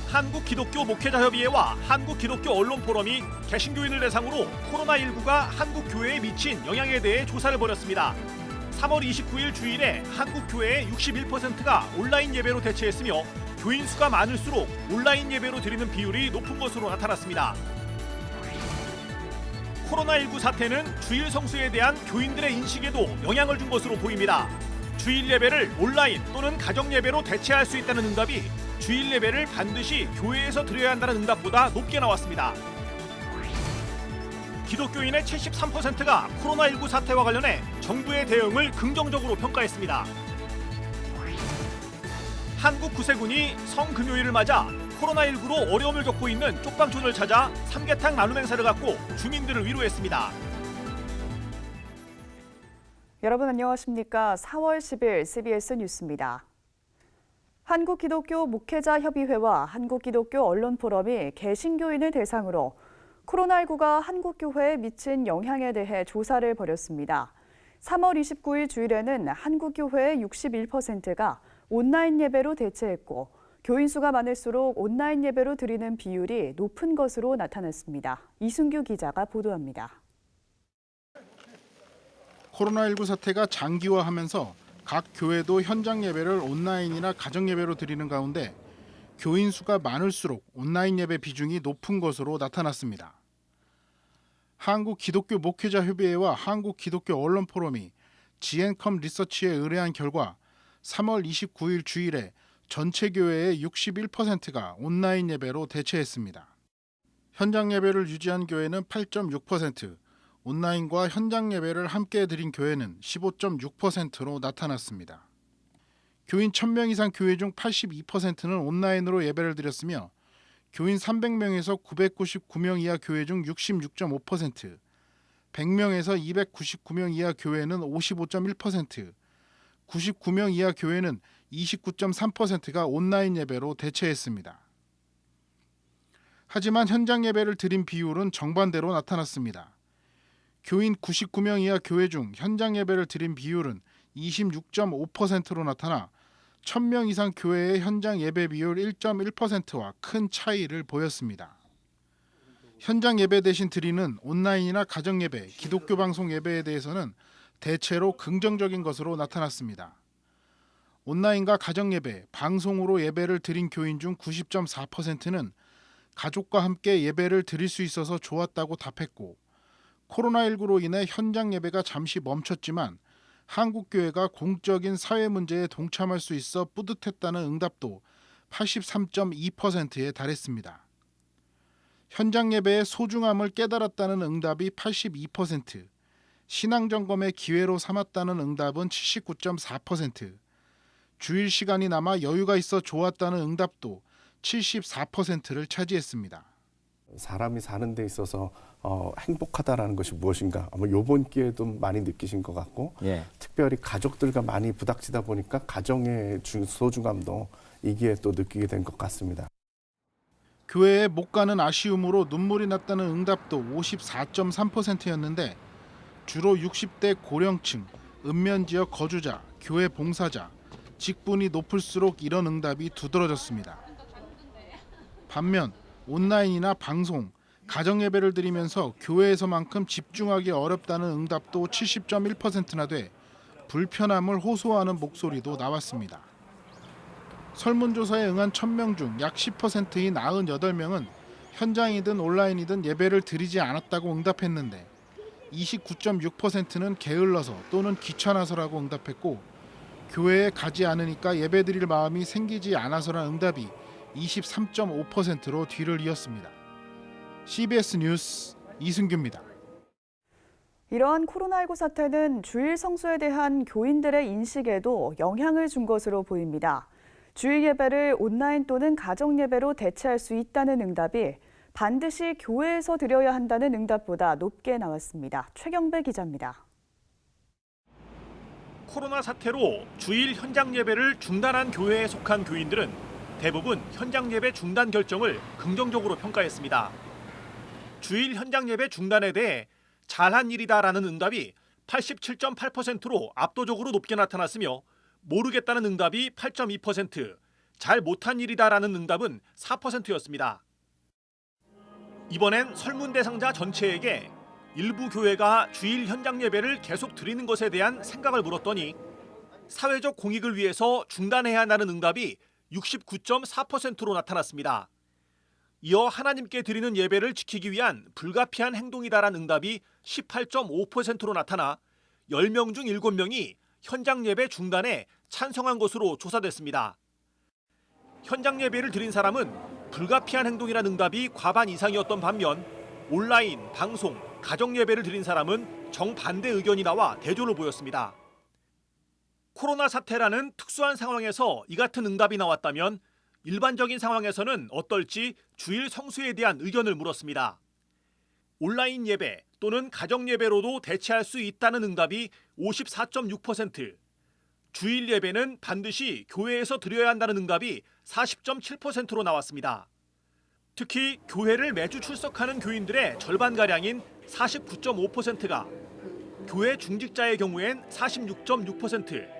한국기독교목회자협의회와 한국기독교언론포럼이 개신교인을 대상으로 코로나19가 한국교회에 미친 영향에 대해 조사를 벌였습니다. 3월 29일 주일에 한국교회의 61%가 온라인 예배로 대체했으며 교인 수가 많을수록 온라인 예배로 드리는 비율이 높은 것으로 나타났습니다. 코로나19 사태는 주일 성수에 대한 교인들의 인식에도 영향을 준 것으로 보입니다. 주일 예배를 온라인 또는 가정 예배로 대체할 수 있다는 응답이 주일 예배를 반드시 교회에서 드려야 한다는 응답보다 높게 나왔습니다. 기독교인의 73%가 코로나19 사태와 관련해 정부의 대응을 긍정적으로 평가했습니다. 한국 구세군이 성금요일을 맞아 코로나19로 어려움을 겪고 있는 쪽방촌을 찾아 삼계탕 나눔 행사를 갖고 주민들을 위로했습니다. 여러분 안녕하십니까? 4월 10일 CBS 뉴스입니다. 한국기독교 목회자협의회와 한국기독교언론포럼이 개신교인을 대상으로 코로나19가 한국교회에 미친 영향에 대해 조사를 벌였습니다. 3월 29일 주일에는 한국교회의 61%가 온라인 예배로 대체했고 교인 수가 많을수록 온라인 예배로 드리는 비율이 높은 것으로 나타났습니다. 이순규 기자가 보도합니다. 코로나19 사태가 장기화하면서 각 교회도 현장 예배를 온라인이나 가정 예배로 드리는 가운데 교인 수가 많을수록 온라인 예배 비중이 높은 것으로 나타났습니다. 한국기독교목회자협의회와 한국기독교언론포럼이 지앤컴 리서치에 의뢰한 결과 3월 29일 주일에 전체 교회의 61%가 온라인 예배로 대체했습니다. 현장 예배를 유지한 교회는 8.6%, 온라인과 현장 예배를 함께 드린 교회는 15.6%로 나타났습니다. 교인 1000명 이상 교회 중 82%는 온라인으로 예배를 드렸으며 교인 300명에서 999명 이하 교회 중 66.5%, 100명에서 299명 이하 교회는 55.1%, 99명 이하 교회는 29.3%가 온라인 예배로 대체했습니다. 하지만 현장 예배를 드린 비율은 정반대로 나타났습니다. 교인 99명 이하 교회 중 현장 예배를 드린 비율은 26.5%로 나타나 1000명 이상 교회의 현장 예배 비율 1.1%와 큰 차이를 보였습니다. 현장 예배 대신 드리는 온라인이나 가정 예배, 기독교 방송 예배에 대해서는 대체로 긍정적인 것으로 나타났습니다. 온라인과 가정 예배, 방송으로 예배를 드린 교인 중 90.4%는 가족과 함께 예배를 드릴 수 있어서 좋았다고 답했고 코로나19로 인해 현장 예배가 잠시 멈췄지만 한국교회가 공적인 사회 문제에 동참할 수 있어 뿌듯했다는 응답도 83.2%에 달했습니다. 현장 예배의 소중함을 깨달았다는 응답이 82%, 신앙점검의 기회로 삼았다는 응답은 79.4%, 주일 시간이 남아 여유가 있어 좋았다는 응답도 74%를 차지했습니다. 사람이 사는 데 있어서 행복하다라는 것이 무엇인가 아마 이번 기회도 많이 느끼신 것 같고 특별히 가족들과 많이 부닥치다 보니까 가정의 소중함도 이 기회에 또 느끼게 된 것 같습니다. 교회에 못 가는 아쉬움으로 눈물이 났다는 응답도 54.3%였는데 주로 60대 고령층, 읍면지역 거주자, 교회 봉사자, 직분이 높을수록 이런 응답이 두드러졌습니다. 반면 온라인이나 방송, 가정 예배를 드리면서 교회에서만큼 집중하기 어렵다는 응답도 70.1%나 돼 불편함을 호소하는 목소리도 나왔습니다. 설문조사에 응한 1000명 중 약 10%인 98명은 현장이든 온라인이든 예배를 드리지 않았다고 응답했는데 29.6%는 게을러서 또는 귀찮아서라고 응답했고 교회에 가지 않으니까 예배 드릴 마음이 생기지 않아서라는 응답이 23.5%로 뒤를 이었습니다. CBS 뉴스 이승규입니다. 이러한 코로나19 사태는 주일 성수에 대한 교인들의 인식에도 영향을 준 것으로 보입니다. 주일 예배를 온라인 또는 가정 예배로 대체할 수 있다는 응답이 반드시 교회에서 드려야 한다는 응답보다 높게 나왔습니다. 최경배 기자입니다. 코로나 사태로 주일 현장 예배를 중단한 교회에 속한 교인들은 대부분 현장 예배 중단 결정을 긍정적으로 평가했습니다. 주일 현장 예배 중단에 대해 잘한 일이다라는 응답이 87.8%로 압도적으로 높게 나타났으며 모르겠다는 응답이 8.2%, 잘 못한 일이다라는 응답은 4%였습니다. 이번엔 설문 대상자 전체에게 일부 교회가 주일 현장 예배를 계속 드리는 것에 대한 생각을 물었더니 사회적 공익을 위해서 중단해야 한다는 응답이 69.4%로 나타났습니다. 이어 하나님께 드리는 예배를 지키기 위한 불가피한 행동이다라는 응답이 18.5%로 나타나 10명 중 7명이 현장 예배 중단에 찬성한 것으로 조사됐습니다. 현장 예배를 드린 사람은 불가피한 행동이라는 응답이 과반 이상이었던 반면 온라인, 방송, 가정 예배를 드린 사람은 정반대 의견이 나와 대조를 보였습니다. 코로나 사태라는 특수한 상황에서 이 같은 응답이 나왔다면 일반적인 상황에서는 어떨지 주일 성수에 대한 의견을 물었습니다. 온라인 예배 또는 가정 예배로도 대체할 수 있다는 응답이 54.6%, 주일 예배는 반드시 교회에서 드려야 한다는 응답이 40.7%로 나왔습니다. 특히 교회를 매주 출석하는 교인들의 절반가량인 49.5%가 교회 중직자의 경우엔 46.6%,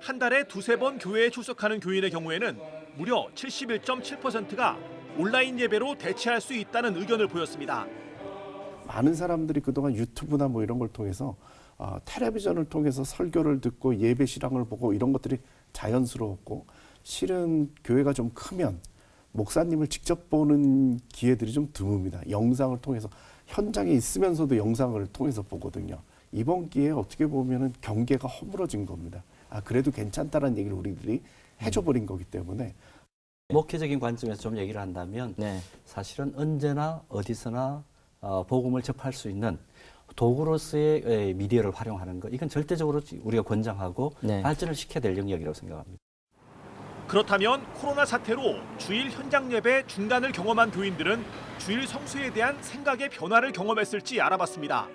한 달에 두세 번 교회에 출석하는 교인의 경우에는 무려 71.7%가 온라인 예배로 대체할 수 있다는 의견을 보였습니다. 많은 사람들이 그동안 유튜브나 뭐 이런 걸 통해서 텔레비전을 통해서 설교를 듣고 예배 실황을 보고 이런 것들이 자연스러웠고, 실은 교회가 좀 크면 목사님을 직접 보는 기회들이 좀 드뭅니다. 영상을 통해서, 현장에 있으면서도 영상을 통해서 보거든요. 이번 기회에 어떻게 보면은 경계가 허물어진 겁니다. 그래도 괜찮다라는 얘기를 우리들이 해줘버린 거기 때문에. 목회적인 관점에서 좀 얘기를 한다면 사실은 언제나 어디서나 복음을 접할 수 있는 도구로서의 미디어를 활용하는 것, 이건 절대적으로 우리가 권장하고 발전을 시켜야 될 영역이라고 생각합니다. 그렇다면 코로나 사태로 주일 현장 예배 중단을 경험한 교인들은 주일 성수에 대한 생각의 변화를 경험했을지 알아봤습니다.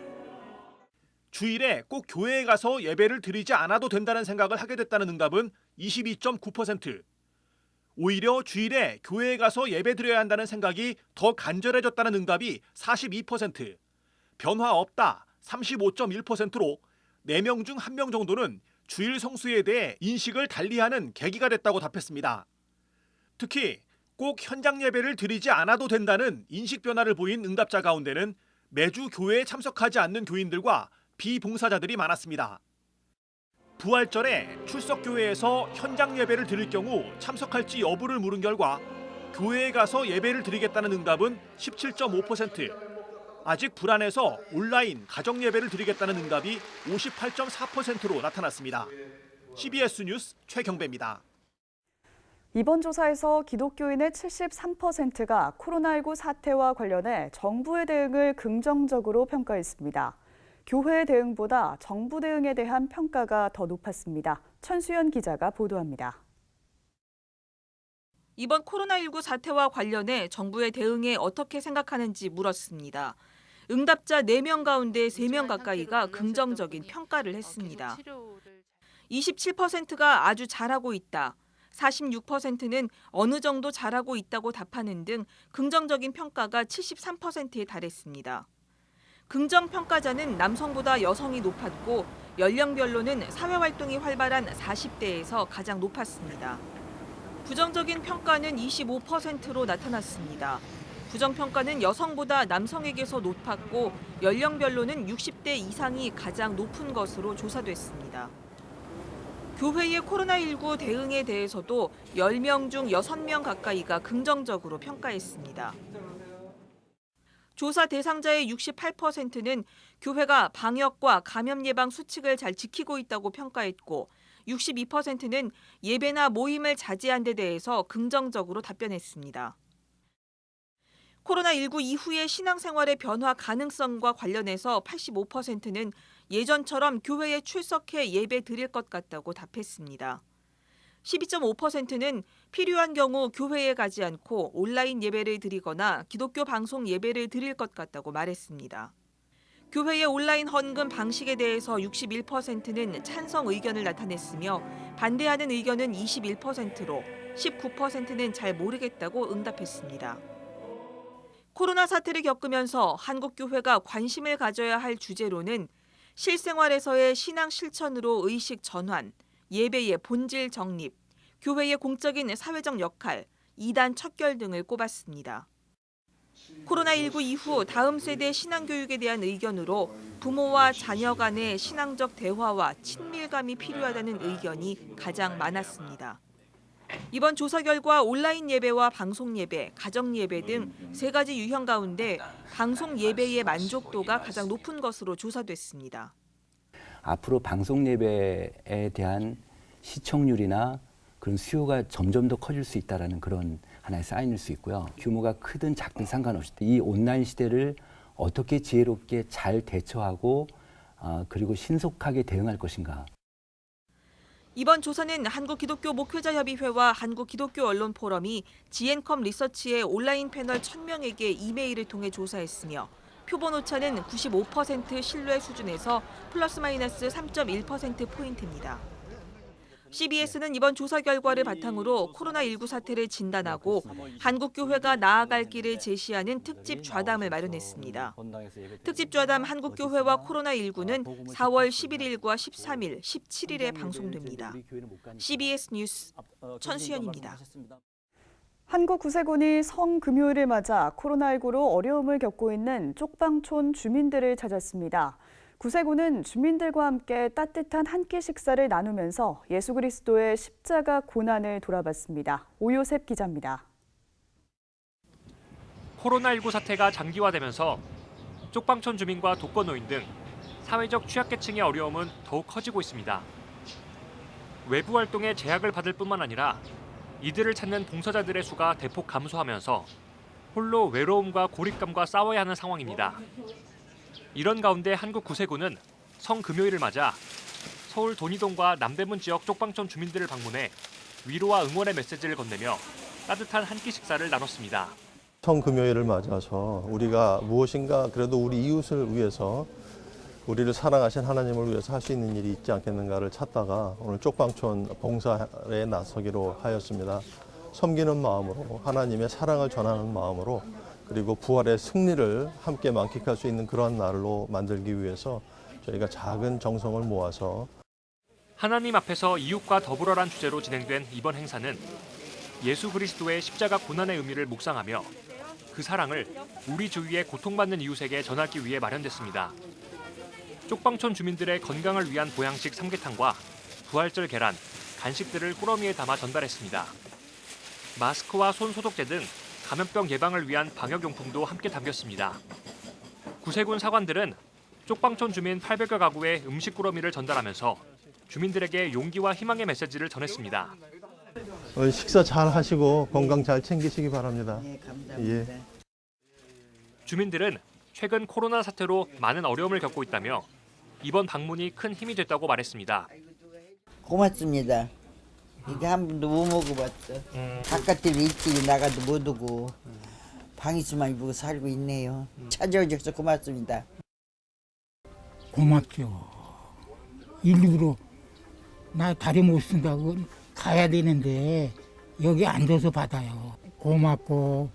주일에 꼭 교회에 가서 예배를 드리지 않아도 된다는 생각을 하게 됐다는 응답은 22.9%, 오히려 주일에 교회에 가서 예배 드려야 한다는 생각이 더 간절해졌다는 응답이 42%, 변화 없다 35.1%로 4명 중 1명 정도는 주일 성수에 대해 인식을 달리하는 계기가 됐다고 답했습니다. 특히 꼭 현장 예배를 드리지 않아도 된다는 인식 변화를 보인 응답자 가운데는 매주 교회에 참석하지 않는 교인들과 비봉사자들이 많았습니다. 부활절에 출석교회에서 현장 예배를 드릴 경우 참석할지 여부를 물은 결과 교회에 가서 예배를 드리겠다는 응답은 17.5%, 아직 불안해서 온라인 가정 예배를 드리겠다는 응답이 58.4%로 나타났습니다. CBS 뉴스 최경배입니다. 이번 조사에서 기독교인의 73%가 코로나19 사태와 관련해 정부의 대응을 긍정적으로 평가했습니다. 교회의 대응보다 정부 대응에 대한 평가가 더 높았습니다. 천수연 기자가 보도합니다. 이번 코로나19 사태와 관련해 정부의 대응에 어떻게 생각하는지 물었습니다. 응답자 4명 가운데 3명 가까이가 긍정적인 평가를 했습니다. 27%가 아주 잘하고 있다, 46%는 어느 정도 잘하고 있다고 답하는 등 긍정적인 평가가 73%에 달했습니다. 긍정평가자는 남성보다 여성이 높았고 연령별로는 사회활동이 활발한 40대에서 가장 높았습니다. 부정적인 평가는 25%로 나타났습니다. 부정평가는 여성보다 남성에게서 높았고 연령별로는 60대 이상이 가장 높은 것으로 조사됐습니다. 교회의 코로나19 대응에 대해서도 10명 중 6명 가까이가 긍정적으로 평가했습니다. 조사 대상자의 68%는 교회가 방역과 감염 예방 수칙을 잘 지키고 있다고 평가했고 62%는 예배나 모임을 자제한 데 대해서 긍정적으로 답변했습니다. 코로나19 이후의 신앙생활의 변화 가능성과 관련해서 85%는 예전처럼 교회에 출석해 예배 드릴 것 같다고 답했습니다. 12.5%는 필요한 경우 교회에 가지 않고 온라인 예배를 드리거나 기독교 방송 예배를 드릴 것 같다고 말했습니다. 교회의 온라인 헌금 방식에 대해서 61%는 찬성 의견을 나타냈으며 반대하는 의견은 21%로 19%는 잘 모르겠다고 응답했습니다. 코로나 사태를 겪으면서 한국교회가 관심을 가져야 할 주제로는 실생활에서의 신앙 실천으로 의식 전환, 예배의 본질 정립, 교회의 공적인 사회적 역할, 이단 척결 등을 꼽았습니다. 코로나19 이후 다음 세대 신앙교육에 대한 의견으로 부모와 자녀 간의 신앙적 대화와 친밀감이 필요하다는 의견이 가장 많았습니다. 이번 조사 결과 온라인 예배와 방송 예배, 가정 예배 등 3가지 유형 가운데 방송 예배의 만족도가 가장 높은 것으로 조사됐습니다. 앞으로 방송 예배에 대한 시청률이나 그런 수요가 점점 더 커질 수 있다는 그런 하나의 사인일 수 있고요. 규모가 크든 작든 상관없이 이 온라인 시대를 어떻게 지혜롭게 잘 대처하고 그리고 신속하게 대응할 것인가. 이번 조사는 한국기독교목회자협의회와 한국기독교언론포럼이 지앤컴 리서치의 온라인 패널 1000명에게 이메일을 통해 조사했으며 표본 오차는 95% 신뢰 수준에서 플러스 마이너스 3.1%포인트입니다. CBS는 이번 조사 결과를 바탕으로 코로나19 사태를 진단하고 한국교회가 나아갈 길을 제시하는 특집 좌담을 마련했습니다. 특집 좌담 한국교회와 코로나19는 4월 11일과 13일, 17일에 방송됩니다. CBS 뉴스 천수연입니다. 한국구세군이 성금요일을 맞아 코로나19로 어려움을 겪고 있는 쪽방촌 주민들을 찾았습니다. 구세군은 주민들과 함께 따뜻한 한 끼 식사를 나누면서 예수 그리스도의 십자가 고난을 돌아봤습니다. 오요셉 기자입니다. 코로나19 사태가 장기화되면서 쪽방촌 주민과 독거노인 등 사회적 취약계층의 어려움은 더욱 커지고 있습니다. 외부 활동에 제약을 받을 뿐만 아니라 이들을 찾는 봉사자들의 수가 대폭 감소하면서 홀로 외로움과 고립감과 싸워야 하는 상황입니다. 이런 가운데 한국구세군은 성금요일을 맞아 서울 돈이동과 남대문 지역 쪽방촌 주민들을 방문해 위로와 응원의 메시지를 건네며 따뜻한 한 끼 식사를 나눴습니다. 성금요일을 맞아서 우리가 무엇인가 그래도 우리 이웃을 위해서 우리를 사랑하신 하나님을 위해서 할 수 있는 일이 있지 않겠는가를 찾다가 오늘 쪽방촌 봉사에 나서기로 하였습니다. 섬기는 마음으로 하나님의 사랑을 전하는 마음으로 그리고 부활의 승리를 함께 만끽할 수 있는 그런 날로 만들기 위해서 저희가 작은 정성을 모아서 하나님 앞에서 이웃과 더불어란 주제로 진행된 이번 행사는 예수 그리스도의 십자가 고난의 의미를 묵상하며 그 사랑을 우리 주위에 고통받는 이웃에게 전하기 위해 마련됐습니다. 쪽방촌 주민들의 건강을 위한 보양식 삼계탕과 부활절 계란, 간식들을 꾸러미에 담아 전달했습니다. 마스크와 손 소독제 등 감염병 예방을 위한 방역용품도 함께 담겼습니다. 구세군 사관들은 쪽방촌 주민 800여 가구에 음식 꾸러미를 전달하면서 주민들에게 용기와 희망의 메시지를 전했습니다. 식사 잘 하시고 건강 잘 챙기시기 바랍니다. 네, 감사합니다. 예. 주민들은 최근 코로나 사태로 많은 어려움을 겪고 있다며 이번 방문이 큰 힘이 됐다고 말했습니다. 고맙습니다. 이게 한 번도 못 먹어봤어. 바깥에 일찍 나가도 못 오고 방에서만 입고 살고 있네요. 찾아오셔서 고맙습니다. 고맙죠. 일부러 나 다리 못 쓴다고 가야 되는데 여기 앉아서 받아요. 고맙고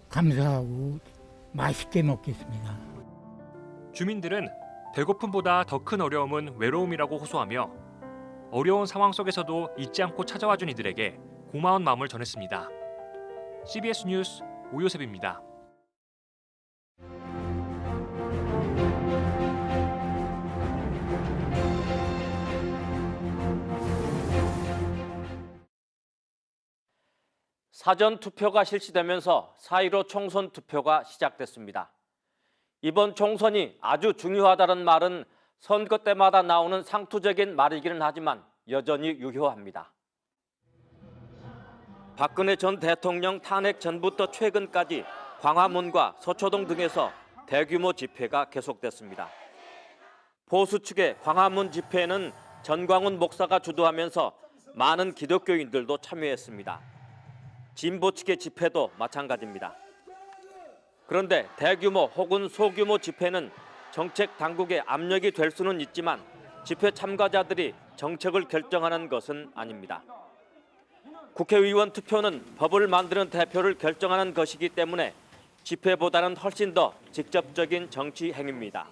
감사하고 맛있게 먹겠습니다. 주민들은 배고픔보다 더 큰 어려움은 외로움이라고 호소하며 어려운 상황 속에서도 잊지 않고 찾아와준 이들에게 고마운 마음을 전했습니다. CBS 뉴스 오요셉입니다. 사전 투표가 실시되면서 4.15 총선 투표가 시작됐습니다. 이번 총선이 아주 중요하다는 말은 선거 때마다 나오는 상투적인 말이기는 하지만 여전히 유효합니다. 박근혜 전 대통령 탄핵 전부터 최근까지 광화문과 서초동 등에서 대규모 집회가 계속됐습니다. 보수 측의 광화문 집회에는 전광훈 목사가 주도하면서 많은 기독교인들도 참여했습니다. 진보 측의 집회도 마찬가지입니다. 그런데 대규모 혹은 소규모 집회는 정책 당국의 압력이 될 수는 있지만 집회 참가자들이 정책을 결정하는 것은 아닙니다. 국회의원 투표는 법을 만드는 대표를 결정하는 것이기 때문에 집회보다는 훨씬 더 직접적인 정치 행위입니다.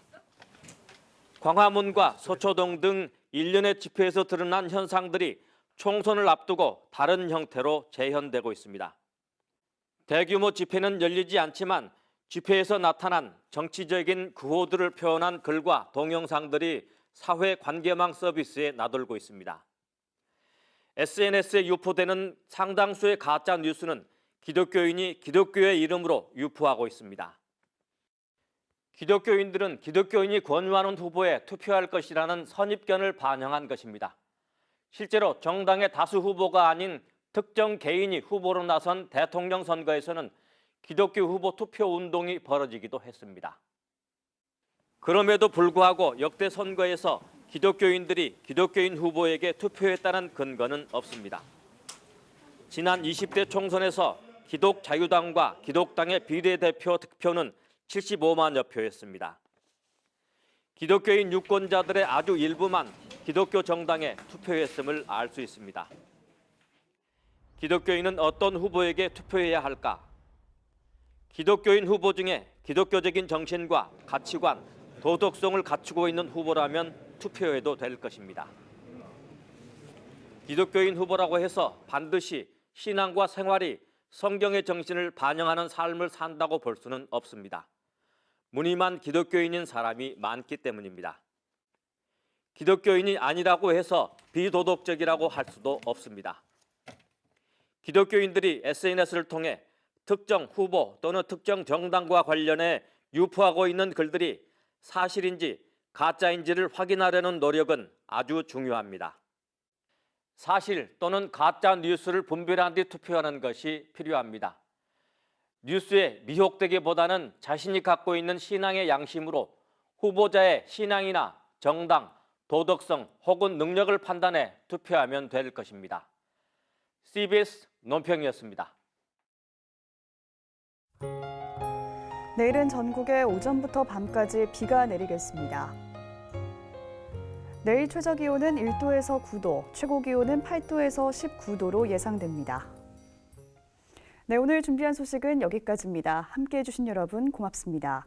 광화문과 서초동 등 일련의 집회에서 드러난 현상들이 총선을 앞두고 다른 형태로 재현되고 있습니다. 대규모 집회는 열리지 않지만 집회에서 나타난 정치적인 구호들을 표현한 글과 동영상들이 사회 관계망 서비스에 나돌고 있습니다. SNS에 유포되는 상당수의 가짜 뉴스는 기독교인이 기독교의 이름으로 유포하고 있습니다. 기독교인들은 기독교인이 권유하는 후보에 투표할 것이라는 선입견을 반영한 것입니다. 실제로 정당의 다수 후보가 아닌 특정 개인이 후보로 나선 대통령 선거에서는 기독교 후보 투표 운동이 벌어지기도 했습니다. 그럼에도 불구하고 역대 선거에서 기독교인들이 기독교인 후보에게 투표했다는 근거는 없습니다. 지난 20대 총선에서 기독자유당과 기독당의 비례대표 득표는 75만여 표였습니다. 기독교인 유권자들의 아주 일부만 기독교 정당에 투표했음을 알 수 있습니다. 기독교인은 어떤 후보에게 투표해야 할까? 기독교인 후보 중에 기독교적인 정신과 가치관, 도덕성을 갖추고 있는 후보라면 투표해도 될 것입니다. 기독교인 후보라고 해서 반드시 신앙과 생활이 성경의 정신을 반영하는 삶을 산다고 볼 수는 없습니다. 무늬만 기독교인인 사람이 많기 때문입니다. 기독교인이 아니라고 해서 비도덕적이라고 할 수도 없습니다. 기독교인들이 SNS를 통해 특정 후보 또는 특정 정당과 관련해 유포하고 있는 글들이 사실인지 가짜인지를 확인하려는 노력은 아주 중요합니다. 사실 또는 가짜 뉴스를 분별한 뒤 투표하는 것이 필요합니다. 뉴스에 미혹되기보다는 자신이 갖고 있는 신앙의 양심으로 후보자의 신앙이나 정당, 도덕성 혹은 능력을 판단해 투표하면 될 것입니다. CBS 논평이었습니다. 내일은 전국에 오전부터 밤까지 비가 내리겠습니다. 내일 최저기온은 1도에서 9도, 최고기온은 8도에서 19도로 예상됩니다. 네, 오늘 준비한 소식은 여기까지입니다. 함께해 주신 여러분 고맙습니다.